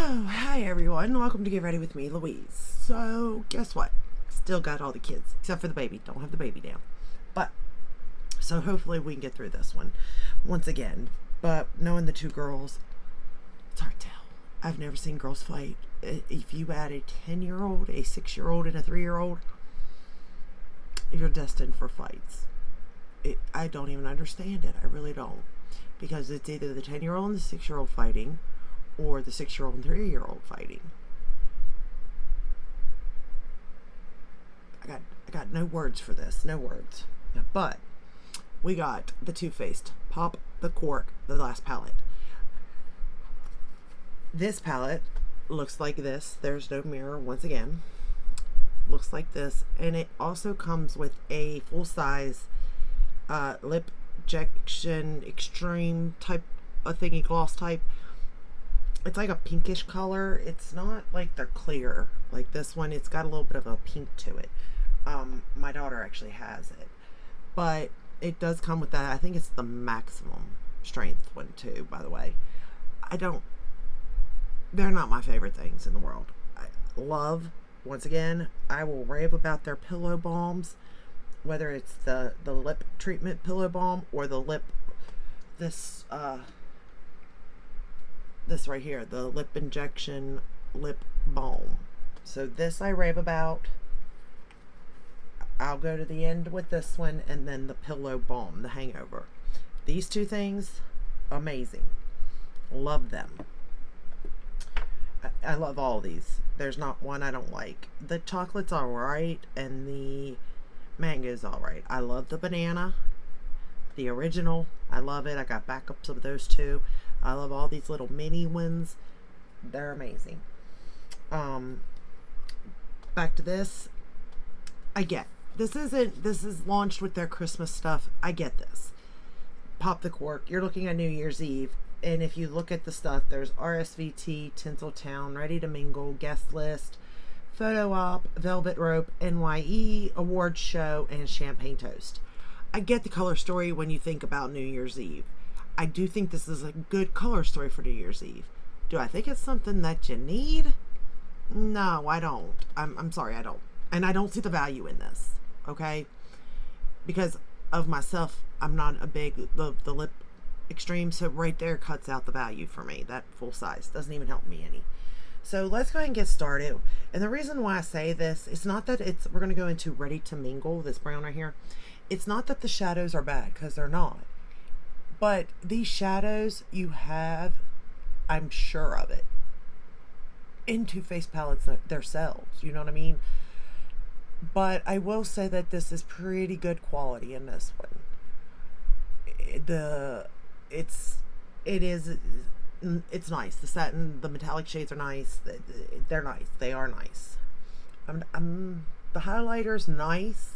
So, hi everyone. Welcome to Get Ready with me, Louise. So, guess what? Still got all the kids, except for the baby. Don't have the baby down. But, so hopefully we can get through this one once again. But knowing the two girls, it's hard to tell. I've never seen girls fight. If you add a 10-year-old, a 6-year-old, and a 3-year-old, you're destined for fights. I don't even understand it. I really don't. Because it's either the 10-year-old and the 6-year-old fighting, or the 6-year-old and 3-year-old fighting. I got no words for this. No words. But we got the Too Faced Pop the Cork, the last palette. This palette looks like this. There's no mirror once again. Looks like this. And it also comes with a full-size lip injection extreme type of thingy, gloss type. It's like a pinkish color. It's not like they're clear like this one. It's got a little bit of a pink to it. My daughter actually has it, but it does come with that. I think it's the maximum strength one too, by the way. They're not my favorite things in the world. I love, once again, I will rave about their pillow balms, whether it's the lip treatment pillow balm or the lip, this right here, the lip injection lip balm. So this I rave about. I'll go to the end with this one, and then the pillow balm, the hangover. These two things, amazing. Love them. I love all these. There's not one I don't like. The chocolate's alright, and the mango's alright. I love the banana, the original. I love it. I got backups of those two. I love all these little mini ones. They're amazing. Back to this. I get. This is launched with their Christmas stuff. I get this. Pop the Cork. You're looking at New Year's Eve. And if you look at the stuff, there's RSVT, Tinseltown, Ready to Mingle, Guest List, Photo Op, Velvet Rope, NYE, Awards Show, and Champagne Toast. I get the color story when you think about New Year's Eve. I do think this is a good color story for New Year's Eve. Do I think it's something that you need? No, I don't. I'm sorry, I don't. And I don't see the value in this, okay? Because of myself, I'm not a big, the lip extreme, so right there cuts out the value for me. That full size doesn't even help me any. So let's go ahead and get started. And the reason why I say this, it's not that we're going to go into Ready to Mingle, this brown right here. It's not that the shadows are bad, because they're not. But these shadows you have, I'm sure of it, in Too Faced palettes themselves. You know what I mean? But I will say that this is pretty good quality in this one. It's nice. The satin, the metallic shades are nice. They're nice. They are nice. The highlighter's nice.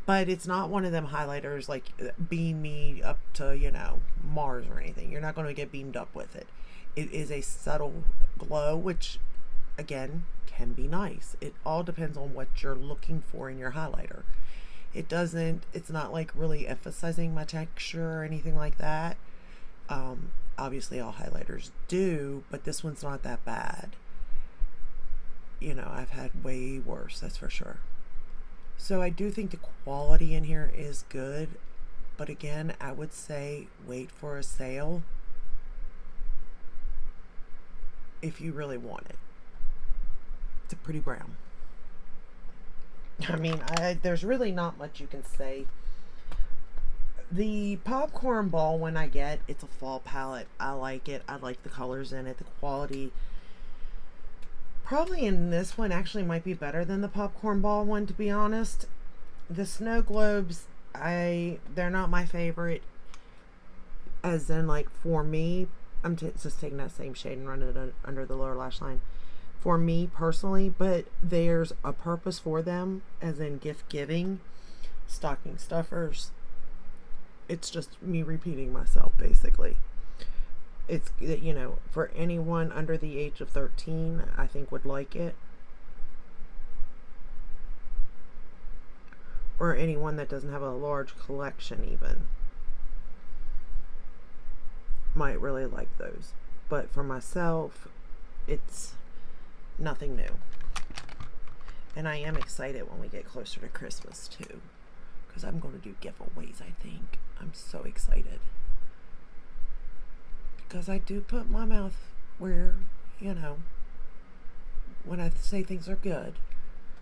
But it's not one of them highlighters like beam me up to, Mars or anything. You're not going to get beamed up with it. It is a subtle glow, which, again, can be nice. It all depends on what you're looking for in your highlighter. It's not like really emphasizing my texture or anything like that. Obviously all highlighters do, but this one's not that bad. I've had way worse, that's for sure. So I do think the quality in here is good, but again, I would say wait for a sale if you really want it. It's a pretty brown. I mean, there's really not much you can say. The popcorn ball one I get, it's a fall palette. I like it. I like the colors in it. The quality probably in this one actually might be better than the popcorn ball one, to be honest. The snow globes, they're not my favorite, as in, like, for me, I'm just taking that same shade and running it under the lower lash line for me personally, but there's a purpose for them, as in gift giving, stocking stuffers. It's just me repeating myself, basically. It's, for anyone under the age of 13, I think would like it. Or anyone that doesn't have a large collection even might really like those. But for myself, It's nothing new. And I am excited when we get closer to Christmas too, because I'm going to do giveaways, I think. I'm so excited. Because I do put my mouth where, you know, when I say things are good.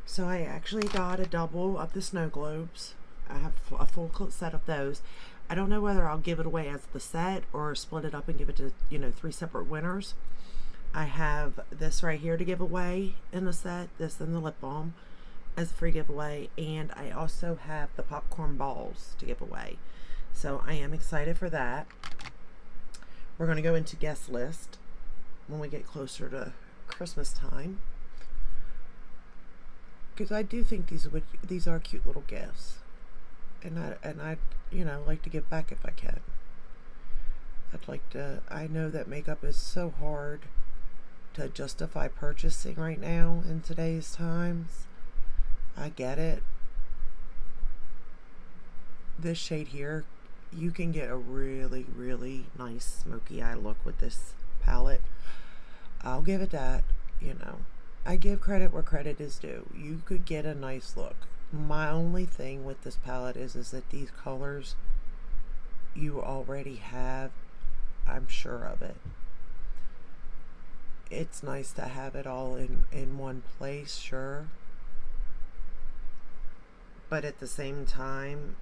So I actually got a double of the snow globes. I have a full set of those. I don't know whether I'll give it away as the set or split it up and give it to, you know, 3 separate winners. I have this right here to give away in the set, this and the lip balm as a free giveaway, and I also have the popcorn balls to give away. So I am excited for that. We're going to go into guest list when we get closer to Christmas time, because I do think these are cute little gifts, and I you know, like to give back if I can. I'd like to. I know that makeup is so hard to justify purchasing right now in today's times. I get it. This shade here, you can get a really, really nice smoky eye look with this palette. I'll give it that, you know. I give credit where credit is due. You could get a nice look. My only thing with this palette is that these colors you already have. I'm sure of it. It's nice to have it all in one place, sure. But at the same time,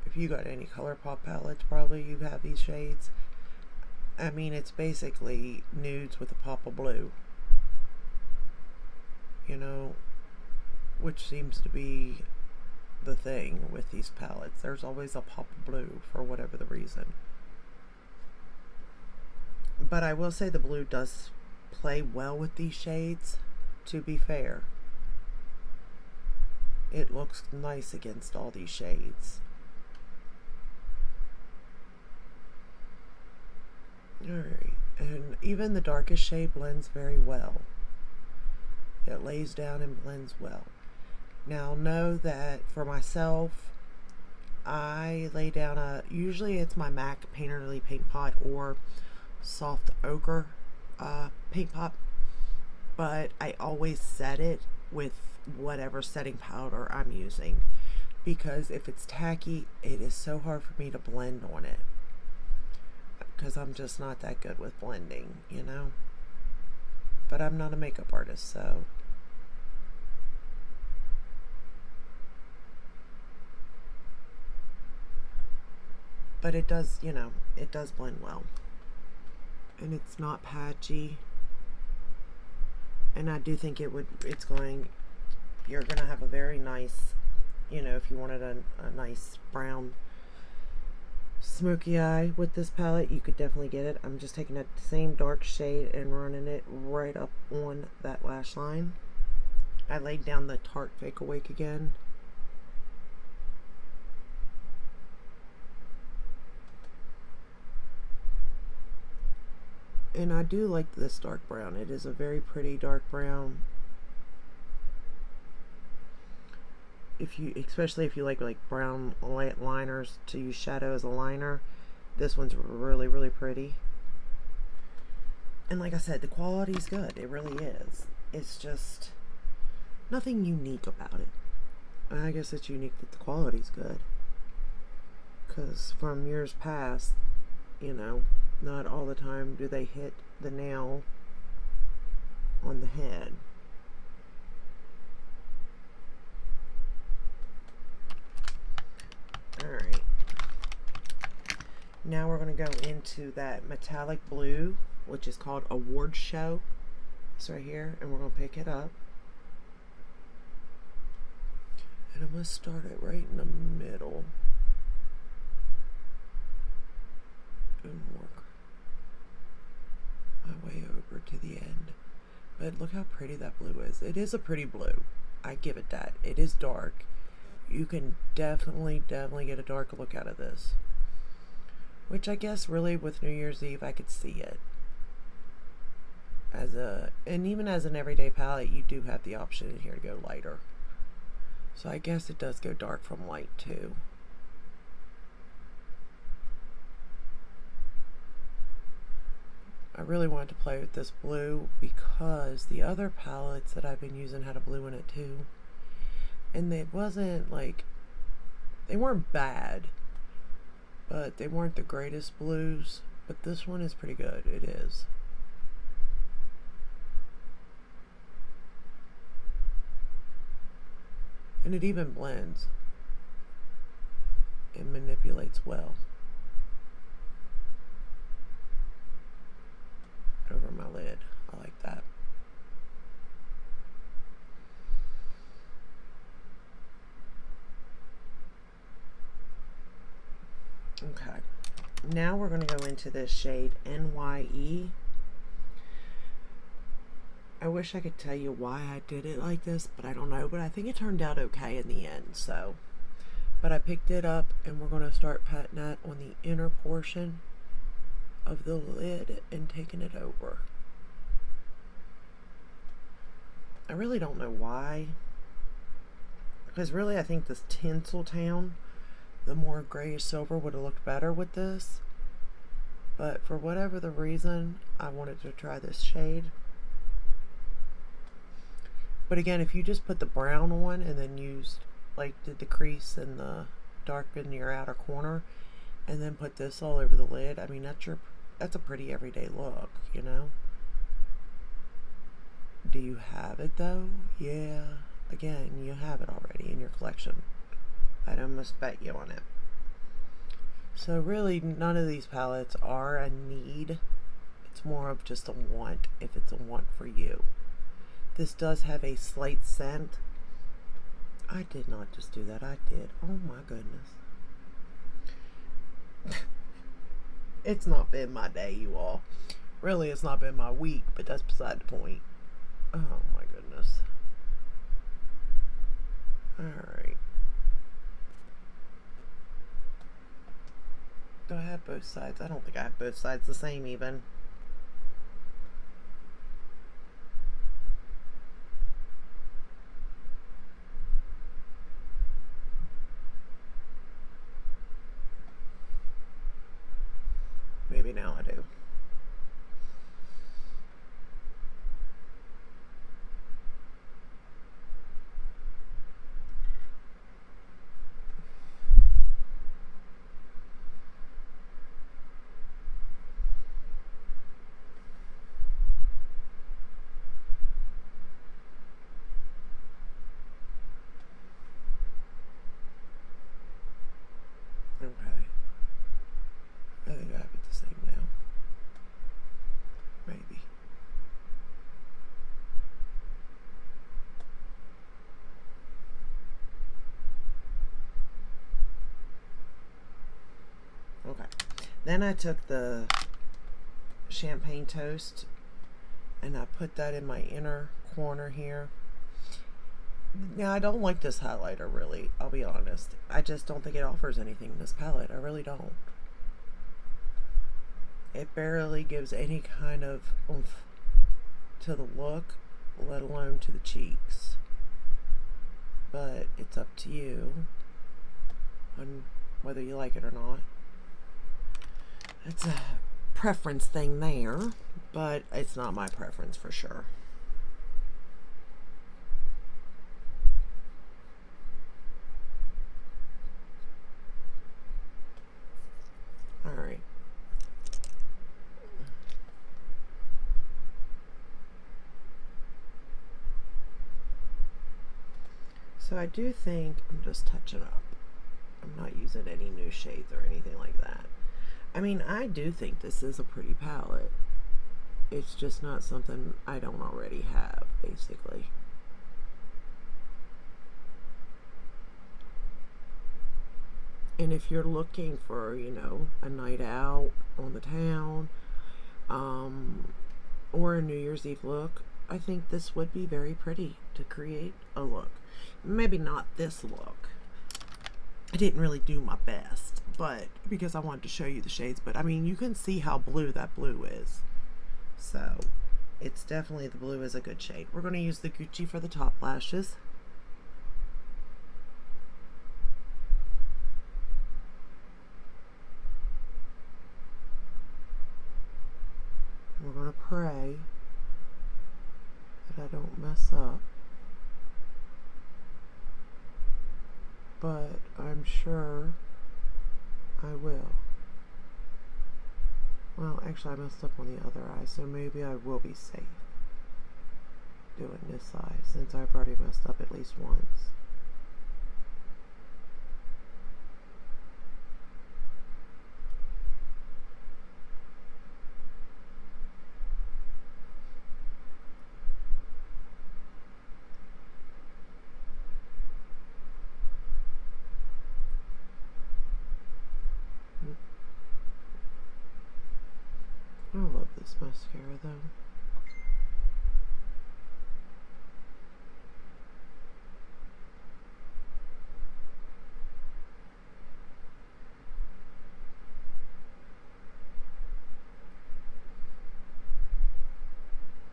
if you got any ColourPop palettes, probably you have these shades. I mean, it's basically nudes with a pop of blue. You know, which seems to be the thing with these palettes. There's always a pop of blue for whatever the reason. But I will say the blue does play well with these shades, to be fair. It looks nice against all these shades. Alright, and even the darkest shade blends very well. It lays down and blends well. Now know that for myself, I lay down usually it's my MAC Painterly Paint Pot or Soft Ochre paint pot, but I always set it with whatever setting powder I'm using, because if it's tacky, it is so hard for me to blend on it, because I'm just not that good with blending, you know. But I'm not a makeup artist, so but it does, you know, it does blend well. And it's not patchy. And I do think you're gonna have a very nice, you know, if you wanted a nice brown smoky eye with this palette, you could definitely get it. I'm just taking that same dark shade and running it right up on that lash line. I laid down the Tarte Fake Awake again. And I do like this dark brown. It is a very pretty dark brown. Especially if you like brown light liners to use shadow as a liner, this one's really, really pretty. And like I said, the quality's good. It really is. It's just nothing unique about it. And I guess it's unique that the quality's good, because from years past, you know, not all the time do they hit the nail on the head. Alright. Now we're going to go into that metallic blue, which is called Award Show. It's right here, and we're going to pick it up. And I'm going to start it right in the middle. And work my way over to the end. But look how pretty that blue is. It is a pretty blue. I give it that. It is dark. You can definitely get a dark look out of this. Which I guess really with New Year's Eve I could see it. And even as an everyday palette, you do have the option in here to go lighter. So I guess it does go dark from light too. I really wanted to play with this blue because the other palettes that I've been using had a blue in it too. And it wasn't like, they weren't bad, but they weren't the greatest blues. But this one is pretty good. It is. And it even blends. It manipulates well over my lid. I like that. Okay, now we're going to go into this shade NYE. I wish I could tell you why I did it like this, but I don't know. But I think it turned out okay in the end. So, but I picked it up and we're going to start patting that on the inner portion of the lid and taking it over. I really don't know why, because really I think this Tinseltown, the more grayish silver, would have looked better with this. But for whatever the reason, I wanted to try this shade. But again, if you just put the brown on and then used, like, did the crease and the darken your outer corner, and then put this all over the lid, I mean, that's a pretty everyday look, you know? Do you have it though? Yeah. Again, you have it already in your collection. I'd almost bet you on it. So really, none of these palettes are a need. It's more of just a want, if it's a want for you. This does have a slight scent. I did not just do that. I did. Oh my goodness. It's not been my day, you all. Really, it's not been my week, but that's beside the point. Oh my goodness. Alright. Do I have both sides? I don't think I have both sides the same even. Maybe now I do. Okay. I think I have it the same now. Maybe. Okay. Then I took the champagne toast and I put that in my inner corner here. Now, I don't like this highlighter, really. I'll be honest. I just don't think it offers anything in this palette. I really don't. It barely gives any kind of oomph to the look, let alone to the cheeks. But it's up to you on whether you like it or not. It's a preference thing there, but it's not my preference for sure. Alright. So I do think I'm just touching up. I'm not using any new shades or anything like that. I mean, I do think this is a pretty palette. It's just not something I don't already have, basically. And if you're looking for, you know, a night out on the town, or a New Year's Eve look, I think this would be very pretty to create a look. Maybe not this look. I didn't really do my best, but because I wanted to show you the shades, but I mean, you can see how blue that blue is. So it's definitely, the blue is a good shade. We're going to use the Gucci for the top lashes. We're going to pray that I don't mess up. But I'm sure I will. Well, actually I messed up on the other eye, so maybe I will be safe doing this eye, since I've already messed up at least once. I love this mascara though.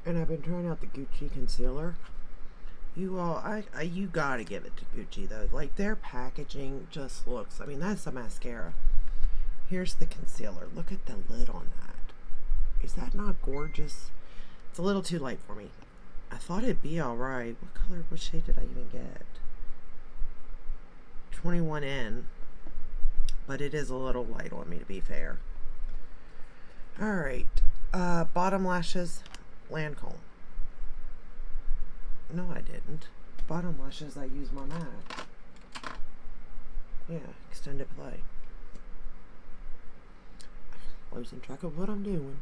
And I've been trying out the Gucci concealer. You all, you gotta give it to Gucci though. Like, their packaging just looks, I mean, that's a mascara. Here's the concealer. Look at the lid on that. Is that not gorgeous? It's a little too light for me. I thought it'd be alright. What color, what shade did I even get? 21N. But it is a little light on me, to be fair. Alright. Bottom lashes, Lancome. No, I didn't. Bottom lashes, I use my MAC. Yeah, extended play. Losing track of what I'm doing.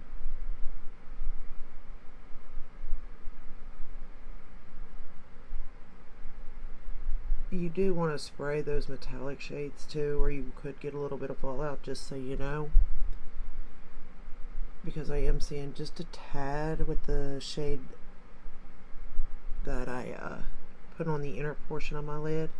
You do want to spray those metallic shades too, or you could get a little bit of fallout, just so you know. Because I am seeing just a tad with the shade that I put on the inner portion of my lid.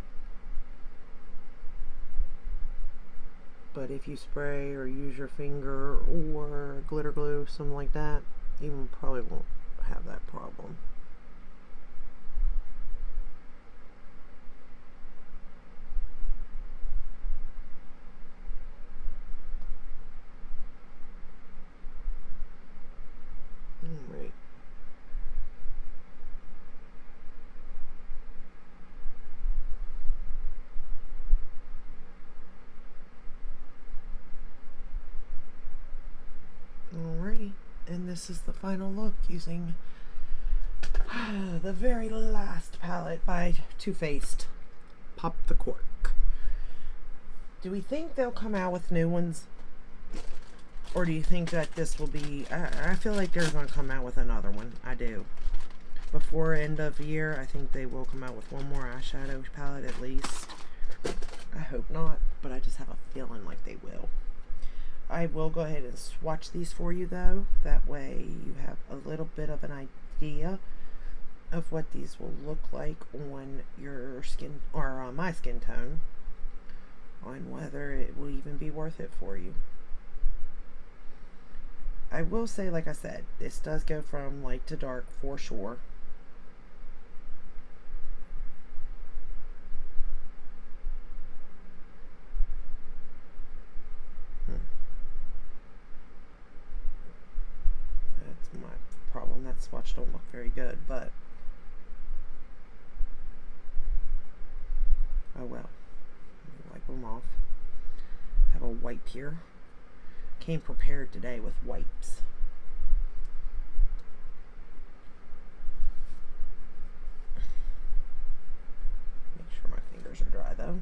But if you spray or use your finger or glitter glue, something like that, you probably won't have that problem. Alright. Alrighty, and this is the final look using the very last palette by Too Faced, Pop the Cork. Do we think they'll come out with new ones? Or do you think that this will be, I feel like they're going to come out with another one. I do. Before end of year, I think they will come out with one more eyeshadow palette at least. I hope not, but I just have a feeling like they will. I will go ahead and swatch these for you though. That way you have a little bit of an idea of what these will look like on your skin, or on my skin tone, on whether it will even be worth it for you. I will say, like I said, this does go from light to dark for sure. That's my problem. That swatch don't look very good, but oh well. Wipe them off. Have a wipe here. Came prepared today with wipes. Make sure my fingers are dry though.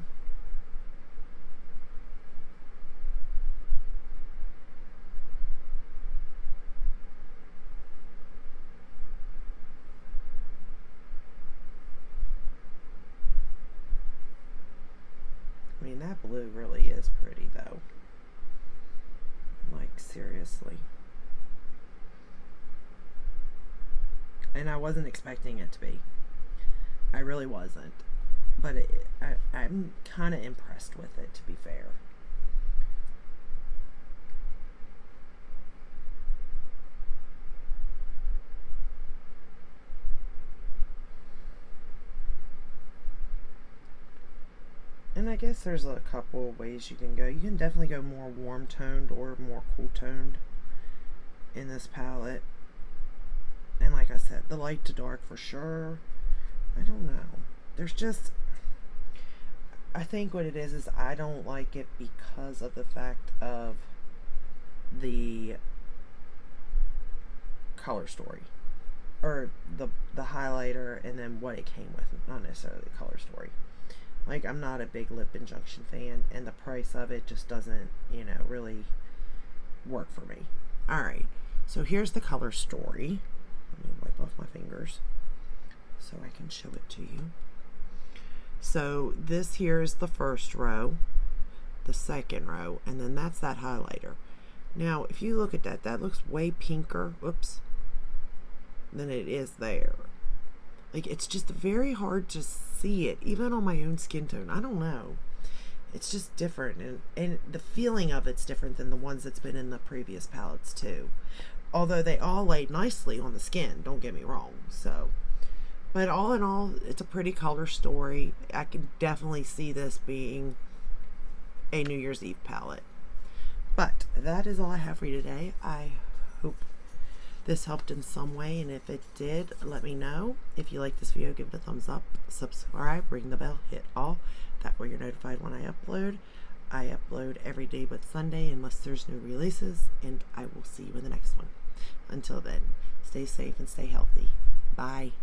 I mean, that blue really is pretty though. Like, seriously. And I wasn't expecting it to be. I really wasn't. But I'm kind of impressed with it, to be fair. And I guess there's a couple of ways you can go. You can definitely go more warm toned or more cool toned in this palette. like I said, the light to dark for sure. I don't know. There's just, I think what it is I don't like it because of the fact of the color story, or the highlighter, and then what it came with, not necessarily the color story. Like, I'm not a big lip injunction fan, and the price of it just doesn't, you know, really work for me. Alright, so here's the color story. Let me wipe off my fingers so I can show it to you. So this here is the first row, the second row, and then that's that highlighter. Now, if you look at that, that looks way pinker, whoops, than it is there. Like, it's just very hard to see it, even on my own skin tone. I don't know. It's just different, and the feeling of it's different than the ones that's been in the previous palettes too. Although they all laid nicely on the skin, don't get me wrong. So, but all in all, it's a pretty color story. I can definitely see this being a New Year's Eve palette. But that is all I have for you today. I hope this helped in some way, and if it did, let me know. If you like this video, give it a thumbs up, subscribe, ring the bell, hit all. That way you're notified when I upload. I upload every day but Sunday unless there's new releases, and I will see you in the next one. Until then, stay safe and stay healthy. Bye.